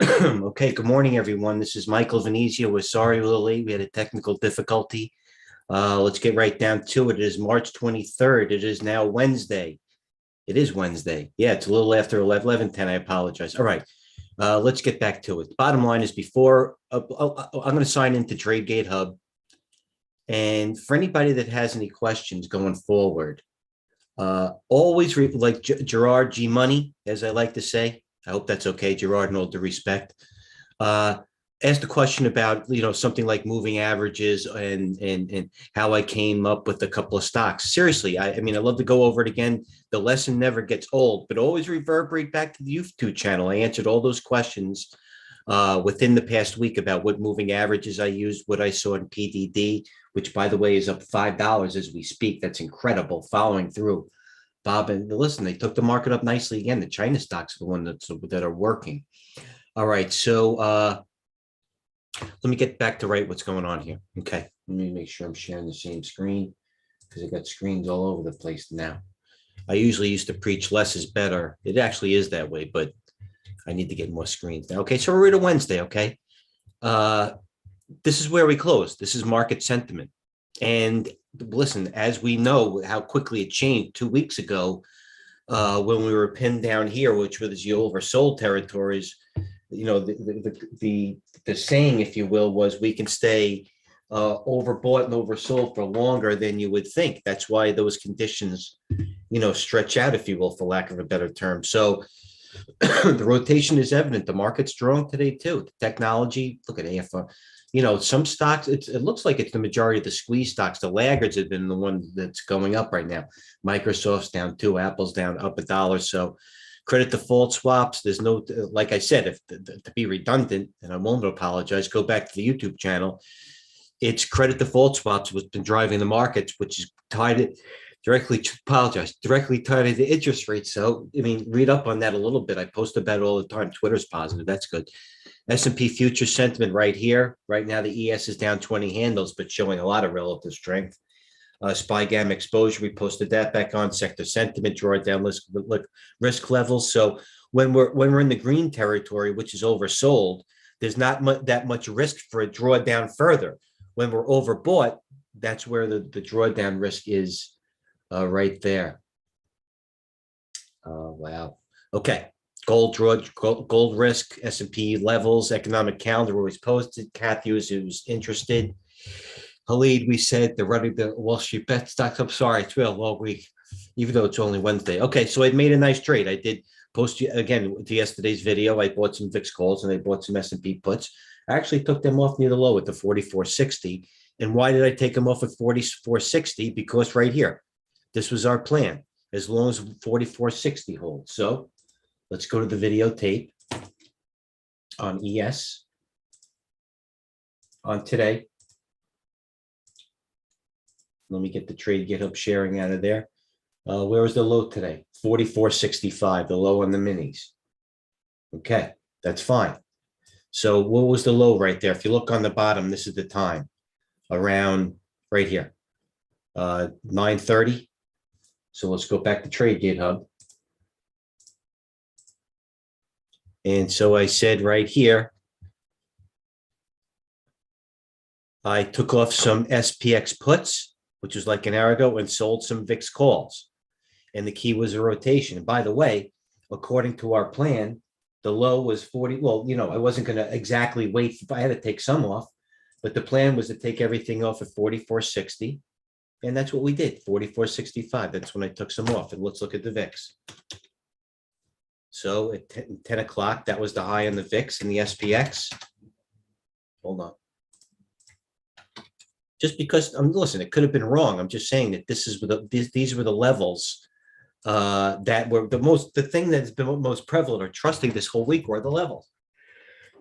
Okay, good morning, everyone. This is Michael Venezia. We're sorry, Lily. We had a technical difficulty. Let's get right down to it. It is March 23rd. It is now Wednesday. It is Wednesday. Yeah, it's a little after 11:10. I apologize. All right, let's get back to it. Bottom line is before I'm going to sign into TradeGATEHub. And for anybody that has any questions going forward, always like Gerard G Money, as I like to say. I hope that's okay, Gerard, in all due respect. Uh, asked a question about something like moving averages and how I came up with a couple of stocks. Seriously, I mean I love to go over it again. The lesson never gets old, but always reverberate back to the YouTube channel. I answered all those questions within the past week about what moving averages I used, what I saw in PDD, which by the way is up $5 as we speak. That's incredible. Following through. Bob, and listen, they took the market up nicely again. The China stocks are the one that are working. All right, so let me get back to what's going on here. Okay, let me make sure I'm sharing the same screen because I got screens all over the place now. I usually used to preach less is better. It actually is that way, but I need to get more screens now. Okay, so we're at a Wednesday, okay? This is where we close. This is market sentiment. And listen, as we know how quickly it changed 2 weeks ago, when we were pinned down here, which was the oversold territories, the saying, if you will, was we can stay overbought and oversold for longer than you would think. That's why those conditions, stretch out, if you will, for lack of a better term. So the rotation is evident. The market's strong today too. The technology, look at AFR. Some stocks, it looks like it's the majority of the squeeze stocks. The laggards have been the one that's going up right now. Microsoft's down 2, Apple's down up $1. So credit default swaps, there's no, like I said, if to be redundant, and I won't apologize, go back to the YouTube channel. It's credit default swaps what's been driving the markets, which is tied directly tied into interest rates. So, I mean, read up on that a little bit. I post about it all the time. Twitter's positive. That's good. S&P future sentiment right here. Right now, the ES is down 20 handles, but showing a lot of relative strength. SPY gamma exposure, we posted that back on. Sector sentiment, drawdown risk levels. So when we're in the green territory, which is oversold, there's not that much risk for a drawdown further. When we're overbought, that's where the drawdown risk is right there. Oh, wow. Okay. Gold risk, S&P levels, economic calendar always posted. Kathy was interested. Khalid, we said they're running the Wall Street bet stocks. I'm sorry, it's been a long week, even though it's only Wednesday. Okay, so I made a nice trade. I did post you again to yesterday's video. I bought some VIX calls and I bought some S&P puts. I actually took them off near the low at the 44.60. And why did I take them off at 44.60? Because right here, this was our plan, as long as 44.60 holds. So let's go to the videotape on ES on today. Let me get the TradeGATEHub sharing out of there. Where was the low today? 44.65, the low on the minis. Okay, that's fine. So what was the low right there? If you look on the bottom, this is the time, around right here, 9:30. So let's go back to TradeGATEHub. And so I said right here, I took off some SPX puts, which was like an hour ago, and sold some VIX calls. And the key was a rotation. And by the way, according to our plan, the low was 40. Well, I wasn't going to exactly wait. I had to take some off, but the plan was to take everything off at 44.60. And that's what we did, 44.65. That's when I took some off. And let's look at the VIX. So at 10 o'clock, that was the high on the VIX and the SPX. Hold on. Just because listen, it could have been wrong. I'm just saying that these were the levels that were the thing that's been most prevalent or trusting this whole week were the levels.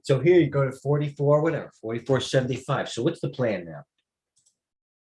So here you go to 44, whatever, 44.75. So what's the plan now?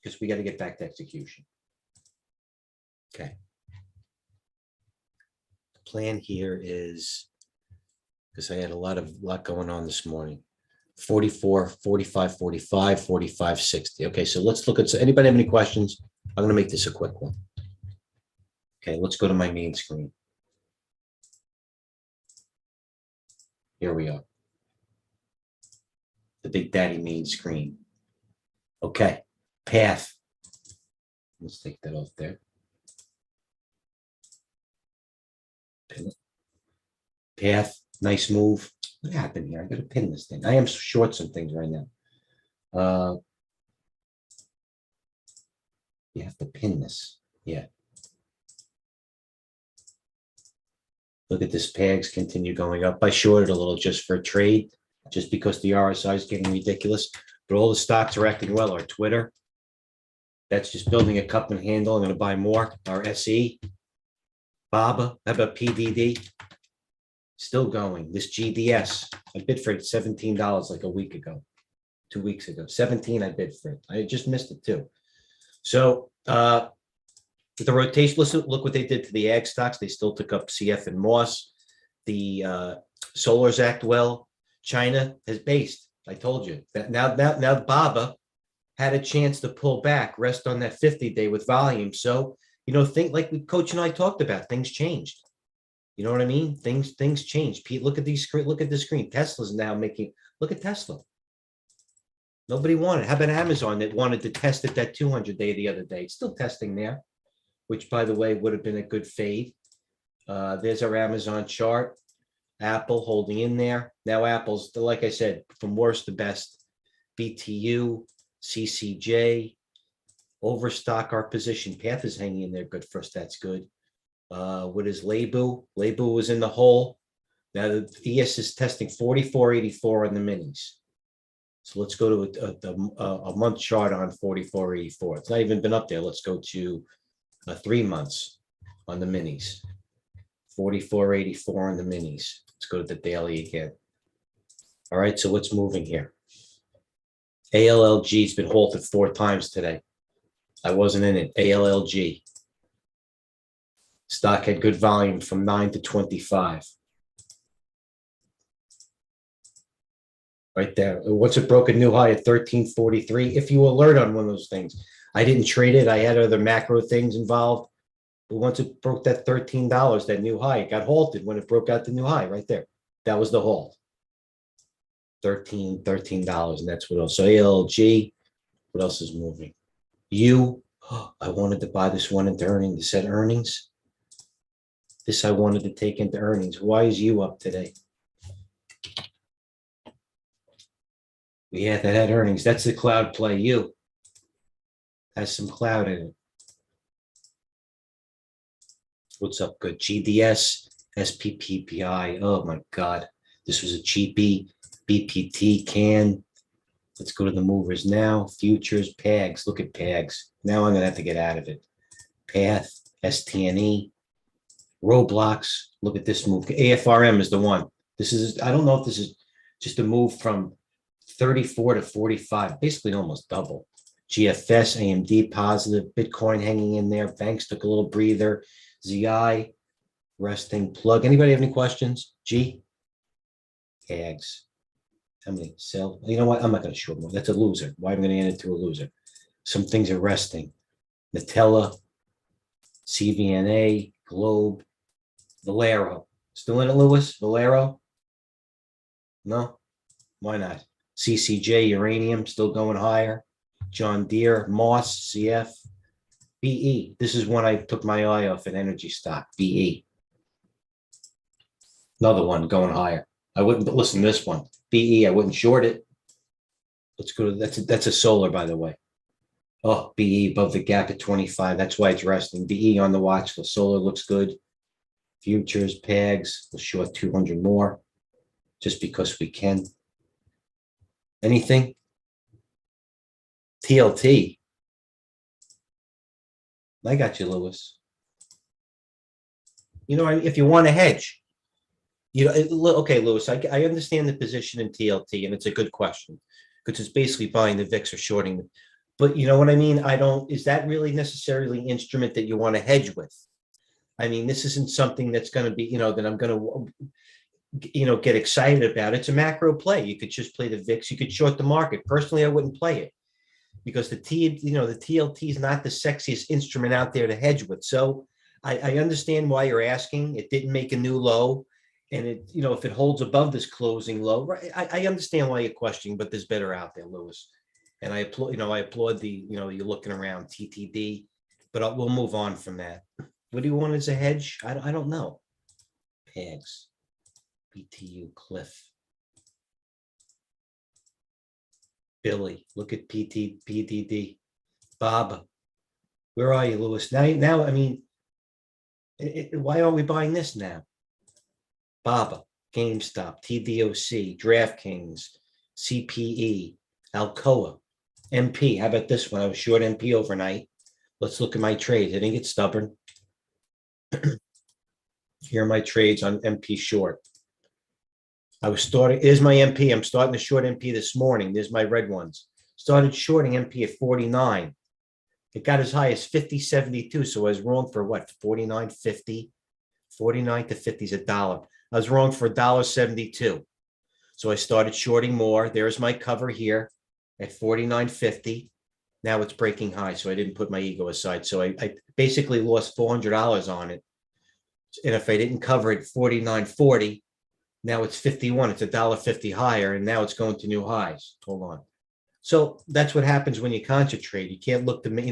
Because we got to get back to execution. Okay. The plan here is, because I had a lot going on this morning. 44, 45, 45, 45, 60. Okay, so let's look at, so anybody have any questions? I'm going to make this a quick one. Okay, let's go to my main screen. Here we are. the big daddy main screen. Okay, path. Let's take that off there. Path, nice move. What happened here? I got to pin this thing. I am short some things right now. You have to pin this. Yeah. Look at this PAGs continue going up. I shorted a little just for a trade, just because the RSI is getting ridiculous. But all the stocks are acting well. Our Twitter, that's just building a cup and handle. I'm going to buy more. Our SE, BABA, how about PDD? Still going. This GDS, I bid for it $17 like a week ago, 2 weeks ago. 17, I bid for it. I just missed it too. So the rotation, listen, look what they did to the ag stocks. They still took up CF and Moss. The solars act well. China has based. I told you that now BABA had a chance to pull back, rest on that 50-day with volume. So, think like Coach and I talked about, things changed. You know what I mean? Things changed. Pete, look at these screen. Look at the screen. Tesla's now making. Look at Tesla. Nobody wanted. How about Amazon that wanted to test it that 200-day the other day? It's still testing there, which, by the way, would have been a good fade. There's our Amazon chart. Apple holding in there. Now Apple's, like I said, from worst to best. BTU, CCJ, overstock our position. Path is hanging in there good for us. That's good. What is Lebu? Lebu was in the hole. Now the ES is testing 44.84 on the minis. So let's go to a month chart on 44.84. It's not even been up there. Let's go to 3 months on the minis. 44.84 on the minis. Let's go to the daily again. All right, so what's moving here? ALLG's been halted 4 times today. I wasn't in it. ALLG. Stock had good volume from 9 to 25. Right there. Once it broke a new high at 13.43, if you alert on one of those things, I didn't trade it. I had other macro things involved. But once it broke that $13, that new high, it got halted when it broke out the new high right there. That was the halt. $13, and that's what else. So ALG, what else is moving? I wanted to buy this one into earnings. It said earnings. This I wanted to take into earnings. Why is you up today? Yeah, that had earnings. That's the cloud play. You has some cloud in it. What's up? Good. GDS, SPPPI. Oh my God. This was a cheapie. BPT can. Let's go to the movers now. Futures, PAGs. Look at PAGs. Now I'm going to have to get out of it. Path, STNE, Roblox. Look at this move. AFRM is the one. This is, I don't know if this is just a move from 34 to 45, basically almost double. GFS, AMD positive, Bitcoin hanging in there. Banks took a little breather. ZI, resting plug. Anybody have any questions? G? Tags. How many sell? You know what? I'm not going to show more. That's a loser. Why am I going to end it to a loser? Some things are resting. Nutella, CVNA, Globe, Valero. Still in it, Lewis? Valero? No? Why not? CCJ, uranium, still going higher. John Deere, Moss, CF, BE. This is one I took my eye off an energy stock, BE. Another one going higher. I wouldn't listen to this one. BE, I wouldn't short it. Let's go to that's a solar, by the way. Oh, BE above the gap at 25. That's why it's resting. BE on the watch. The solar looks good. Futures, PAGs, we'll short 200 more just because we can. Anything? TLT. I got you, Lewis. If you want to hedge, okay, Lewis, I understand the position in TLT, and it's a good question because it's basically buying the VIX or shorting them. But you know what I mean? Is that really necessarily an instrument that you want to hedge with? I mean, this isn't something that's going to be, that I'm going to, get excited about. It's a macro play. You could just play the VIX. You could short the market. Personally, I wouldn't play it because the TLT is not the sexiest instrument out there to hedge with. So I understand why you're asking. It didn't make a new low. And it, if it holds above this closing low, right? I understand why you're questioning, but there's better out there, Lewis. And I applaud, I applaud the, you're looking around TTD, but we'll move on from that. What do you want as a hedge? I don't know. PAGS, BTU, Cliff, Billy. Look at PTD, Bob. Where are you, Lewis? Now, I mean, why aren't we buying this now? Baba, GameStop, TDOC, DraftKings, CPE, Alcoa, MP. How about this one? I was short MP overnight. Let's look at my trades. I didn't get stubborn. Here are my trades on MP short. I was starting, here's my MP. I'm starting to short MP this morning. There's my red ones. Started shorting MP at 49. It got as high as 50.72. So I was wrong for what? 49.50. 49 to 50 is $1. I was wrong for $1.72. So I started shorting more. There's my cover here at 49.50. Now it's breaking high. So I didn't put my ego aside. So I basically lost $400 on it. And if I didn't cover it 49.40, now it's 51. It's $1.50 higher. And now it's going to new highs. Hold on. So that's what happens when you concentrate. You can't look to me,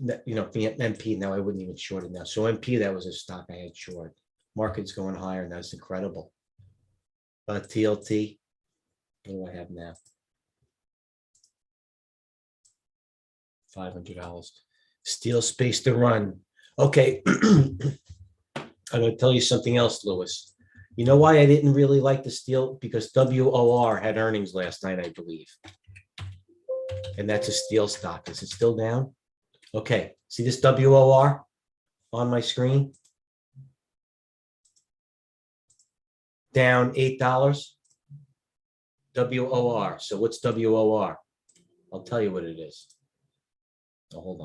MP. Now I wouldn't even short it now. So MP, that was a stock I had short. Market's going higher. That's incredible. TLT. What do I have now? $500. Steel space to run. Okay. I'm going to tell you something else, Lewis. You know why I didn't really like the steel? Because WOR had earnings last night, I believe. And that's a steel stock. Is it still down? Okay. See this WOR on my screen? Down $8. WOR. So what's WOR? I'll tell you what it is. Oh, hold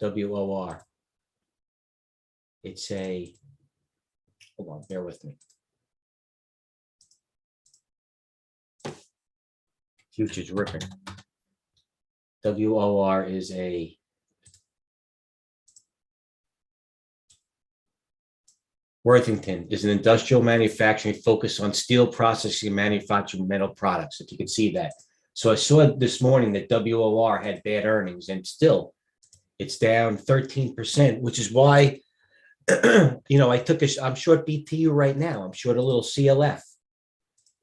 on. WOR. It's a, hold on, bear with me. Futures ripping. WOR is a Worthington is an industrial manufacturing focused on steel processing and manufacturing metal products, if you can see that. So I saw this morning that WOR had bad earnings and still it's down 13%, which is why, I took I'm short BTU right now. I'm short a little CLF.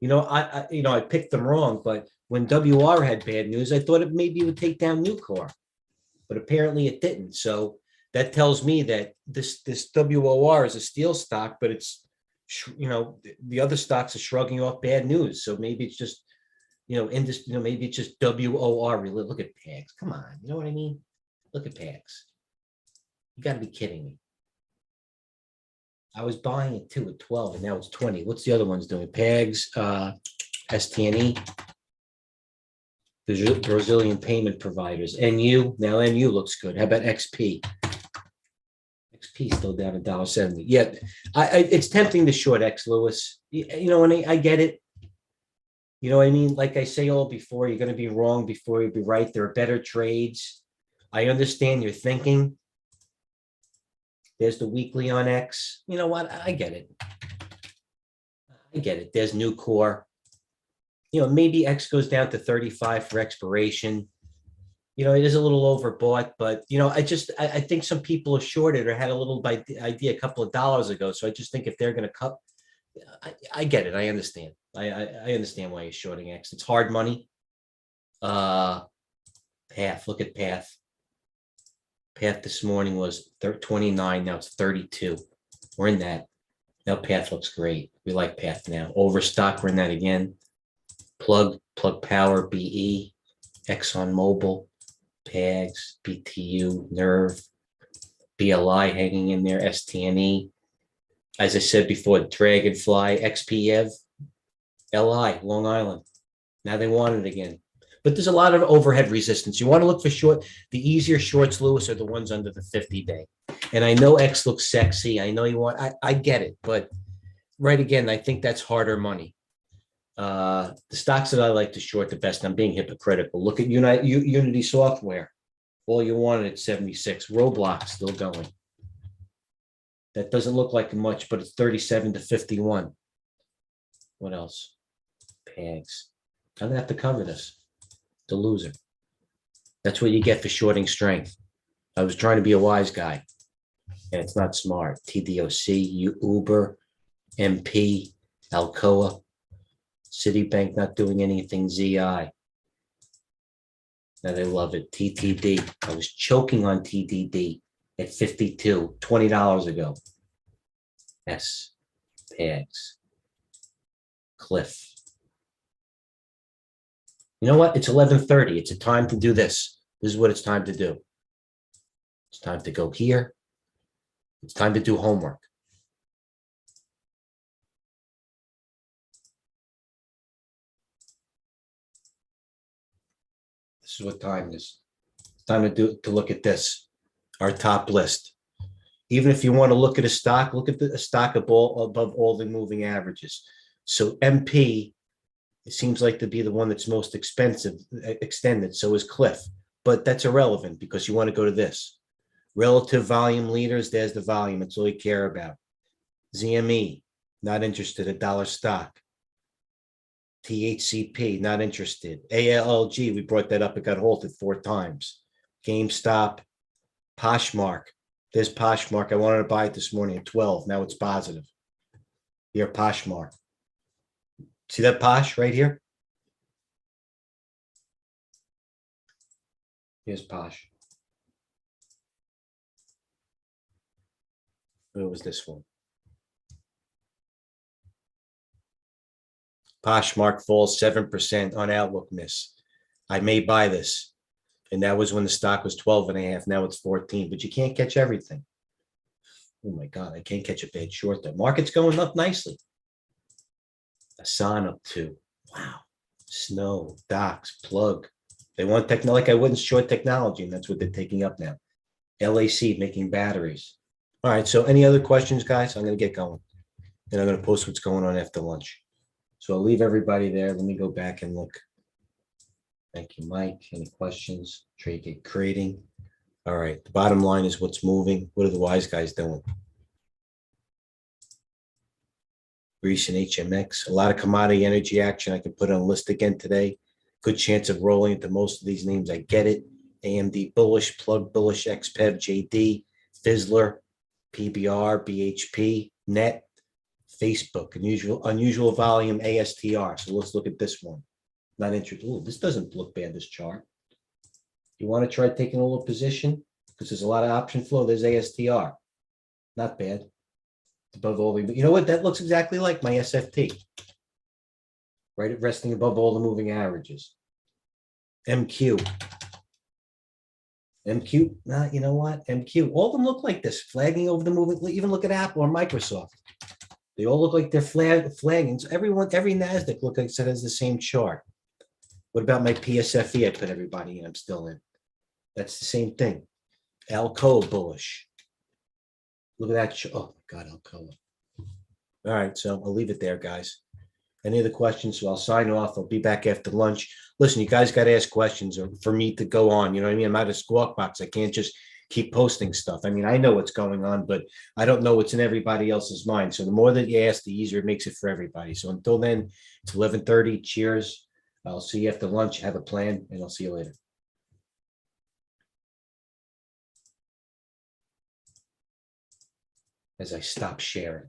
I picked them wrong, but when WR had bad news, I thought it maybe would take down Nucor, but apparently it didn't. So that tells me that this WOR is a steel stock, but it's, the other stocks are shrugging off bad news. So maybe it's just, maybe it's just WOR. Look at PAGS. Come on. You know what I mean? Look at PAGS. You got to be kidding me. I was buying it too at 12 and now it's 20. What's the other ones doing? PAGS, STNE, the Brazilian payment providers. NU, now NU looks good. How about XP? XP still down $1.70. Yeah, it's tempting to short X, Lewis. And I get it. You know what I mean? Like I say all before, you're going to be wrong before you be right. There are better trades. I understand your thinking. There's the weekly on X. You know what? I get it. I get it. There's Nucor. Maybe X goes down to 35 for expiration. It is a little overbought, but, I think some people are shorted or had a little idea a couple of dollars ago. So I just think if they're going to cut, I get it. I understand. I understand why you're shorting X. It's hard money. Path. Look at Path. Path this morning was 29. Now it's 32. We're in that. Now Path looks great. We like Path now. Overstock, we're in that again. Plug Power, BE, Exxon Mobil, PAGS, BTU, Nerve, BLI hanging in there, STNE. As I said before, Dragonfly, XPEV, LI, Long Island. Now they want it again. But there's a lot of overhead resistance. You want to look for short. The easier shorts, Lewis, are the ones under the 50-day. And I know X looks sexy. I know you want, I get it. But right again, I think that's harder money. The stocks that I like to short the best, I'm being hypocritical. Look at Unity Software. All you wanted at 76. Roblox still going. That doesn't look like much, but it's 37 to 51. What else? Pags. I'm gonna have to cover this. The loser. That's what you get for shorting strength. I was trying to be a wise guy, and it's not smart. TDOC, Uber, MP, Alcoa, Citibank not doing anything, ZI. Now they love it. TTD. I was choking on TTD at 52, $20 ago. S, Pags, Cliff. You know what? It's 11:30. It's a time to do this. This is what it's time to do. It's time to go here. It's time to do homework. This is what time it is. It's time to look at this, our top list. Even if you want to look at a stock, look at a stock above all the moving averages. So MP, it seems like to be the one that's most extended. So is Cliff, but that's irrelevant because you want to go to this. Relative volume leaders, there's the volume. That's all you care about. ZME, not interested, $1 stock. THCP, not interested. ALLG, we brought that up. It got halted 4 times. GameStop, Poshmark. There's Poshmark. I wanted to buy it this morning at 12. Now it's positive. Here, Poshmark. See that Posh right here? Here's Posh. Where was this one? Poshmark falls 7% on outlook miss. I may buy this. And that was when the stock was 12.5. Now it's 14, but you can't catch everything. Oh my God, I can't catch a bad short though. Market's going up nicely. Asan up 2. Wow. Snow, Docs, Plug. They want technology. Like I wouldn't short technology, and that's what they're taking up now. LAC making batteries. All right. So any other questions, guys? I'm going to get going. And I'm going to post what's going on after lunch. So I'll leave everybody there. Let me go back and look. Thank you, Mike. Any questions? TradeGate creating. All right. The bottom line is what's moving. What are the wise guys doing? Greece and HMX. A lot of commodity energy action. I can put on a list again today. Good chance of rolling into most of these names. I get it. AMD bullish, Plug bullish, XPEV, JD, Fizzler, PBR, BHP, Net, Facebook, unusual volume, ASTR. So let's look at this one. Not interested. Oh, this doesn't look bad, this chart. You want to try taking a little position? Because there's a lot of option flow. There's ASTR. Not bad. Above all the, you know what? That looks exactly like my SFT. Right, resting above all the moving averages. MQ. Nah, you know what? MQ. All of them look like this, flagging over the moving. Even look at Apple or Microsoft. They all look like they're flagging. So every NASDAQ looks like it has the same chart. What about my PSFE? I put everybody in. I'm still in. That's the same thing. Alcoa bullish. Look at that. Oh, my God, Alcoa. All right, so I'll leave it there, guys. Any other questions? So I'll sign off. I'll be back after lunch. Listen, you guys got to ask questions or for me to go on. You know what I mean? I'm not a squawk box. I can't just keep posting stuff. I mean, I know what's going on, but I don't know what's in everybody else's mind. So the more that you ask, the easier it makes it for everybody. So until then, it's 11:30. Cheers. I'll see you after lunch. Have a plan, and I'll see you later. As I stop sharing.